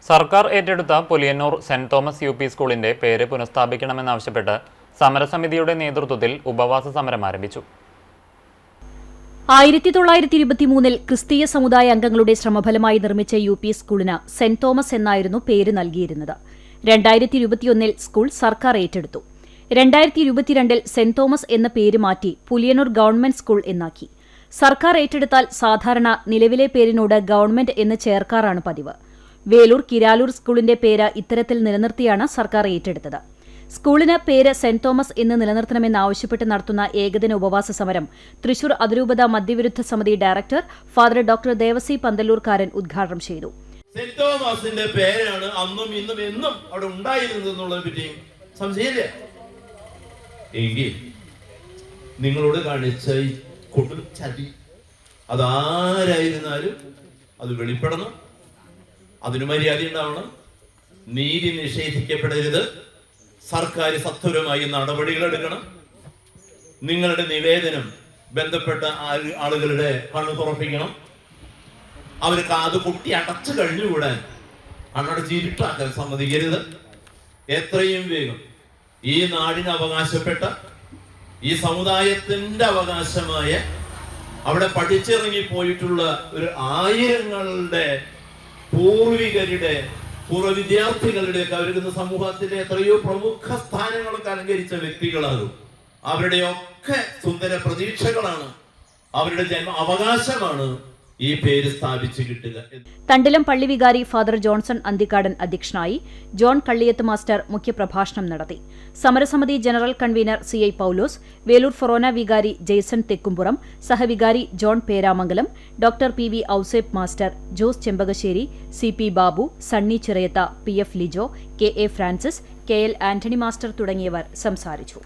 സർക്കാർ ഏറ്റെടുത്ത Puliyannur Saint Thomas U P സ്കൂളിന്റെ പേര് പുനഃസ്ഥാപിക്കണമെന്നാവശ്യപ്പെട്ട് സമരസമിതിയുടെ നേതൃത്വത്തിൽ ഉപവാസ സമരം ആരംഭിച്ചു. 1923 ക്രിസ്തീയ സമുദായ അംഗങ്ങളുടെ ശ്രമഫലമായി നിർമ്മിച്ച യു പി സ്കൂളിന് സെന്റ് തോമസ് എന്നായിരുന്നു പേര് നൽകിയിരുന്നത്. 2021 സ്കൂൾ സർക്കാർ ഏറ്റെടുത്തു. 2022 സെന്റ് തോമസ് എന്ന പേര് മാറ്റി പുലിയന്നൂർ ഗവൺമെന്റ് സ്കൂൾ എന്നാക്കി. സർക്കാർ ഏറ്റെടുത്താൽ സാധാരണ നിലവിലെ പേരിനോട് ഗവൺമെന്റ് എന്ന് ചേർക്കാറാണ് പതിവ്. വേലൂർ കിരാലൂർ സ്കൂളിന്റെ പേര് ഇത്തരത്തിൽ നിലനിർത്തിയാണ് സർക്കാർ ഏറ്റെടുത്തത്. സ്കൂളിന് പേര് സെന്റ് തോമസ് എന്ന് നിലനിർത്തണമെന്നാവശ്യപ്പെട്ട് നടത്തുന്ന ഏകദിന ഉപവാസ സമരം തൃശൂർ അതിരൂപത മദ്യവിരുദ്ധ സമിതി ഡയറക്ടർ ഫാദർ ഡോക്ടർ ദേവസി പന്തല്ലൂർക്കാരൻ ഉദ്ഘാടനം ചെയ്തു. സെന്റ് തോമസിന്റെ പേരാണ് അന്നും ഇന്നും എന്നും അവിടെ ഉണ്ടായിരുന്നത് എന്നുള്ളതിനെ പറ്റിയും സംശയമില്ല. എങ്കിൽ നിങ്ങളോട് കാണിച്ച ഈ കൊടുംചതി അതാരായിരുന്നാലും അത് വെളിപ്പെടണം. അതിന് മര്യാദ ഉണ്ടാവണം. നീതി നിഷേധിക്കപ്പെടരുത്. സർക്കാർ സത്വരമായി നടപടികൾ എടുക്കണം. നിങ്ങളുടെ നിവേദനം ബന്ധപ്പെട്ട ആളുകളുടെ കണ്ണു തുറപ്പിക്കണം. അവർ കാത് പൊട്ടി അടച്ചു കഴിഞ്ഞുകൂടാൻ കണ്ണടച്ച് ഇരുട്ടാക്കാൻ സമ്മതിക്കരുത്. എത്രയും വേഗം ഈ നാടിന് അവകാശപ്പെട്ട ഈ സമുദായത്തിന്റെ അവകാശമായ അവിടെ പഠിച്ചിറങ്ങിപ്പോയിട്ടുള്ള ഒരു ആയിരങ്ങളുടെ പൂർവികരുടെ പൂർവ്വ വിദ്യാർത്ഥികളുടെ ഒക്കെ അവർക്ക് സമൂഹത്തിലെ എത്രയോ പ്രമുഖ സ്ഥാനങ്ങളൊക്കെ അലങ്കരിച്ച വ്യക്തികളാകും. അവരുടെയൊക്കെ സുന്ദര പ്രതീക്ഷകളാണ്, അവരുടെ ജന്മ അവകാശമാണ് ഈ പേര് സ്ഥാപിച്ചു കിട്ടുക. തണ്ടിലം പള്ളി വികാരി ഫാദർ ജോൺസൺ അന്തിക്കാടൻ അധ്യക്ഷനായി. ജോൺ കള്ളിയത്ത് മാസ്റ്റർ മുഖ്യപ്രഭാഷണം നടത്തി. സമരസമിതി general convener CI Paulose, Velur forane വികാരി ജെയ്സൺ തെക്കുംപുറം, സഹവികാരി John Peramangalam, doctor PV Ouseph master, Jose Chempakassery, CP Babu, Sunny Chirayath, PF Lijo, KA Francis, KL Antony master തുടങ്ങിയവർ സംസാരിച്ചു.